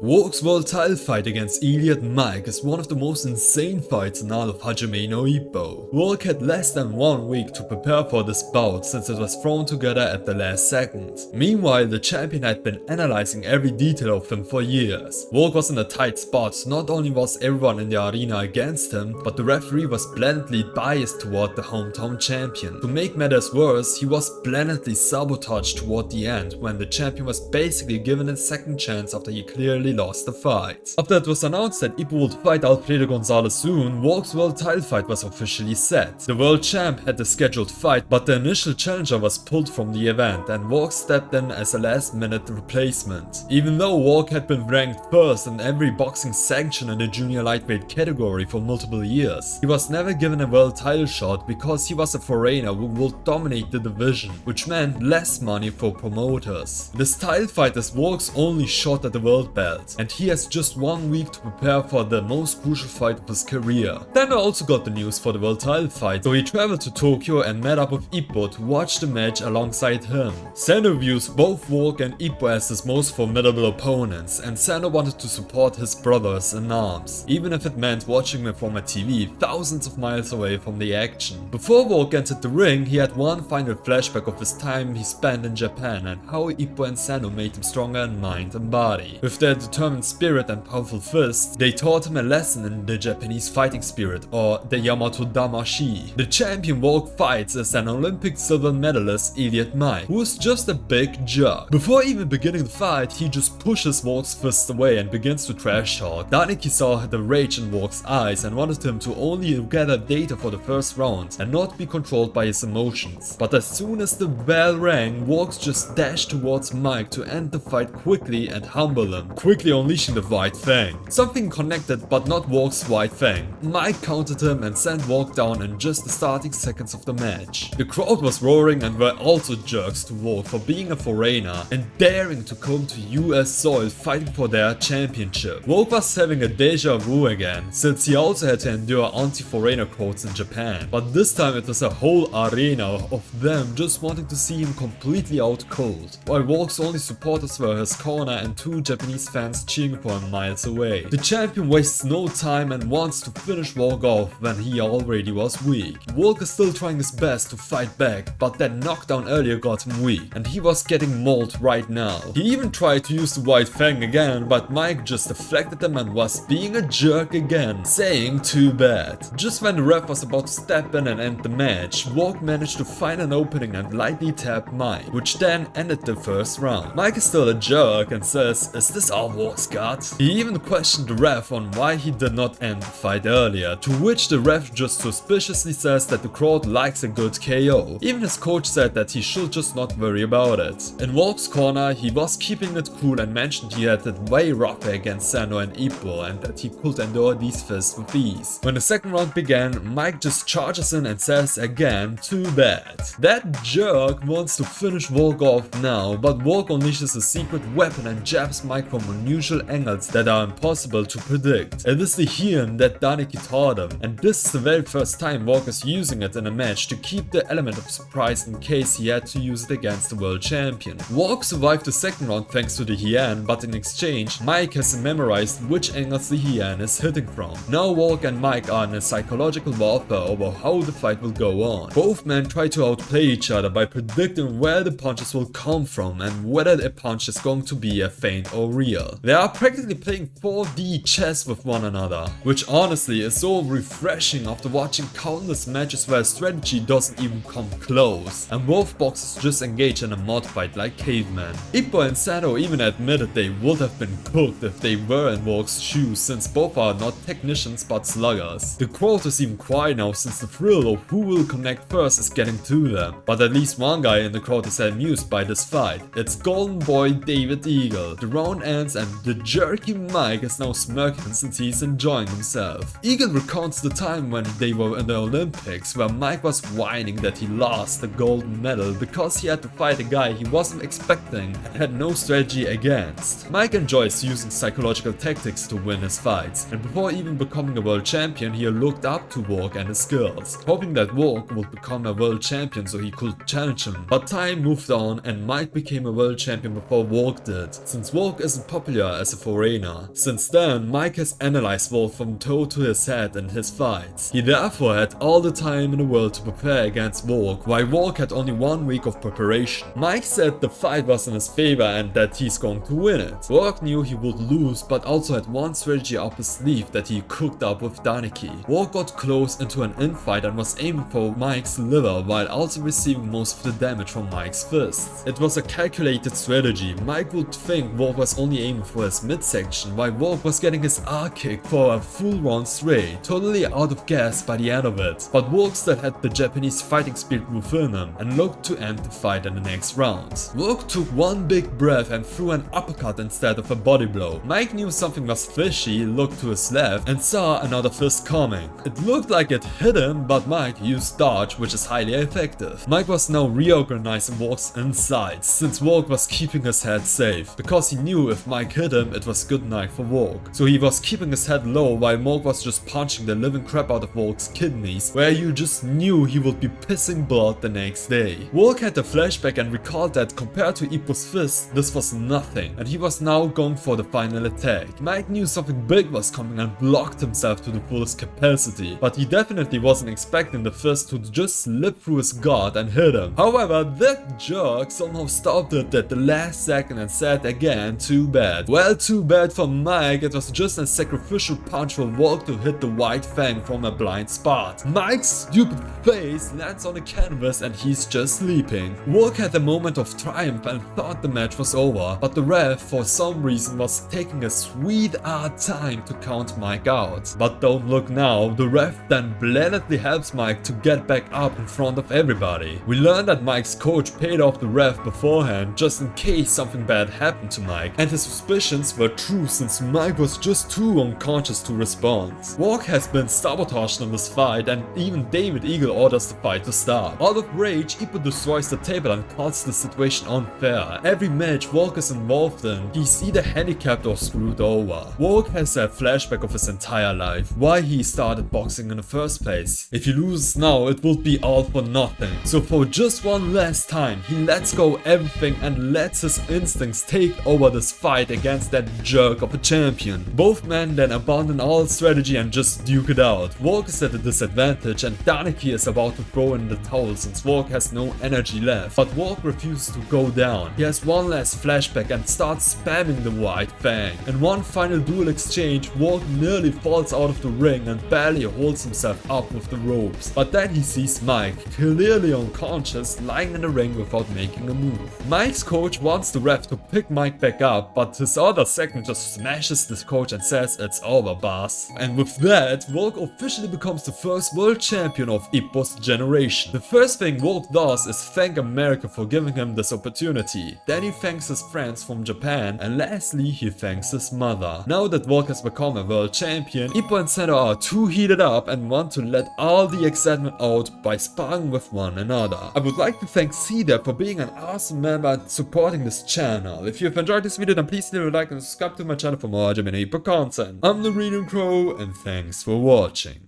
Volg's world title fight against Elliot Mike is one of the most insane fights in all of Hajime no Ippo. Volg had less than 1 week to prepare for this bout since it was thrown together at the last second. Meanwhile, the champion had been analyzing every detail of him for years. Volg was in a tight spot. Not only was everyone in the arena against him, but the referee was blatantly biased toward the hometown champion. To make matters worse, he was blatantly sabotaged toward the end when the champion was basically given a second chance after he clearly lost the fight. After it was announced that Ippo would fight Alfredo Gonzalez soon, Volg's world title fight was officially set. The world champ had the scheduled fight, but the initial challenger was pulled from the event and Volg stepped in as a last-minute replacement. Even though Volg had been ranked first in every boxing sanction in the junior lightweight category for multiple years, he was never given a world title shot because he was a foreigner who would dominate the division, which meant less money for promoters. This title fight is Volg's only shot at the world belt, and he has just 1 week to prepare for the most crucial fight of his career. Then I also got the news for the world title fight, so he traveled to Tokyo and met up with Ippo to watch the match alongside him. Sando views both Volg and Ippo as his most formidable opponents, and Sando wanted to support his brothers in arms, even if it meant watching them from a TV thousands of miles away from the action. Before Volg entered the ring, he had one final flashback of his time he spent in Japan and how Ippo and Sando made him stronger in mind and body. With their determined spirit and powerful fists, they taught him a lesson in the Japanese fighting spirit, or the Yamato Damashi. The champion Volg fights is an Olympic Silver Medalist, Elliot Mike, who is just a big jerk. Before even beginning the fight, he just pushes Volg's fists away and begins to trash talk. Daniki saw the rage in Volg's eyes and wanted him to only gather data for the first round and not be controlled by his emotions. But as soon as the bell rang, Volg just dashed towards Mike to end the fight quickly and humble him, quickly unleashing the White Fang. Something connected, but not Volg's White Fang. Mike countered him and sent Volg down in just the starting seconds of the match. The crowd was roaring and were also jerks to Volg for being a foreigner and daring to come to US soil fighting for their championship. Volg was having a deja vu again, since he also had to endure anti-foreigner quotes in Japan. But this time it was a whole arena of them just wanting to see him completely out cold, while Volg's only supporters were his corner and 2 Japanese fans cheering for him miles away. The champion wastes no time and wants to finish Volg off when he already was weak. Volg is still trying his best to fight back, but that knockdown earlier got him weak, and he was getting mauled right now. He even tried to use the White Fang again, but Mike just deflected him and was being a jerk again, saying too bad. Just when the ref was about to step in and end the match, Volg managed to find an opening and lightly tap Mike, which then ended the first round. Mike is still a jerk and says, "Is this all Volg's got?" He even questioned the ref on why he did not end the fight earlier, to which the ref just suspiciously says that the crowd likes a good KO. Even his coach said that he should just not worry about it. In Volg's corner, he was keeping it cool and mentioned he had it way rougher against Sando and Ippo and that he could endure these fists with ease. When the second round began, Mike just charges in and says again, "Too bad." That jerk wants to finish Volg off now, but Volg unleashes a secret weapon and jabs Mike from unusual angles that are impossible to predict. It is the Heian that Daniki taught him, and this is the very first time Volg is using it in a match to keep the element of surprise in case he had to use it against the world champion. Volg survived the second round thanks to the Heian, but in exchange, Mike has memorized which angles the Heian is hitting from. Now Volg and Mike are in a psychological warfare over how the fight will go on. Both men try to outplay each other by predicting where the punches will come from and whether a punch is going to be a feint or real. They are practically playing 4D chess with one another, which honestly is so refreshing after watching countless matches where strategy doesn't even come close, and both boxers just engage in a mud fight like cavemen. Ippo and Sando even admitted they would have been cooked if they were in Volg's shoes, since both are not technicians but sluggers. The crowd is even quiet now since the thrill of who will connect first is getting to them, but at least one guy in the crowd is amused by this fight. It's Golden Boy David Eagle. The round ends and the jerky Mike is now smirking since he's enjoying himself. Eagle recounts the time when they were in the Olympics where Mike was whining that he lost the gold medal because he had to fight a guy he wasn't expecting and had no strategy against. Mike enjoys using psychological tactics to win his fights, and before even becoming a world champion he looked up to Volg and his skills, hoping that Volg would become a world champion so he could challenge him. But time moved on and Mike became a world champion before Volg did. Since Volg isn't popular popular as a foreigner. Since then, Mike has analyzed Volg from toe to his head in his fights. He therefore had all the time in the world to prepare against Volg, while Volg had only 1 week of preparation. Mike said the fight was in his favor and that he's going to win it. Volg knew he would lose, but also had one strategy up his sleeve that he cooked up with Daniki. Volg got close into an infight and was aiming for Mike's liver while also receiving most of the damage from Mike's fists. It was a calculated strategy. Mike would think Volg was only aiming for his midsection, while Volg was getting his R kick for a full round straight, totally out of gas by the end of it. But Volg still had the Japanese fighting spirit within him and looked to end the fight in the next round. Volg took one big breath and threw an uppercut instead of a body blow. Mike knew something was fishy, looked to his left and saw another fist coming. It looked like it hit him, but Mike used dodge, which is highly effective. Mike was now reorganizing Volg's insides, since Volg was keeping his head safe, because he knew if Mike hit him, it was good night for Volg. So he was keeping his head low while Volg was just punching the living crap out of Volg's kidneys, where you just knew he would be pissing blood the next day. Volg had a flashback and recalled that compared to Ippo's fist, this was nothing, and he was now going for the final attack. Mike knew something big was coming and blocked himself to the fullest capacity, but he definitely wasn't expecting the fist to just slip through his guard and hit him. However, that jerk somehow stopped it at the last second and said again, too bad. Well, too bad for Mike, it was just a sacrificial punch for Volg to hit the white fang from a blind spot. Mike's stupid face lands on the canvas and he's just sleeping. Volg had a moment of triumph and thought the match was over, but the ref for some reason was taking a sweet time to count Mike out. But don't look now, the ref then blatantly helps Mike to get back up in front of everybody. We learned that Mike's coach paid off the ref beforehand just in case something bad happened to Mike, and his suspicions were true since Mike was just too unconscious to respond. Volg has been sabotaged in this fight and even David Eagle orders the fight to start. Out of rage, Ippo destroys the table and calls the situation unfair. Every match Volg is involved in, he's either handicapped or screwed over. Volg has a flashback of his entire life, why he started boxing in the first place. If he loses now, it will be all for nothing. So for just one last time, he lets go everything and lets his instincts take over this fight against that jerk of a champion. Both men then abandon all strategy and just duke it out. Volg is at a disadvantage and Daniki is about to throw in the towel since Volg has no energy left. But Volg refuses to go down. He has one last flashback and starts spamming the white fang. In one final duel exchange, Volg nearly falls out of the ring and barely holds himself up with the ropes. But then he sees Mike, clearly unconscious, lying in the ring without making a move. Mike's coach wants the ref to pick Mike back up, but his other second just smashes this coach and says it's over, boss. And with that, Volg officially becomes the first world champion of Ippo's generation. The first thing Volg does is thank America for giving him this opportunity. Then he thanks his friends from Japan, and lastly he thanks his mother. Now that Volg has become a world champion, Ippo and Sendo are too heated up and want to let all the excitement out by sparring with one another. I would like to thank Cedar for being an awesome member and supporting this channel. If you've enjoyed this video, then please leave a like and subscribe to my channel for more Hajime and Ippo content. I'm the Reading Crow and thanks for watching.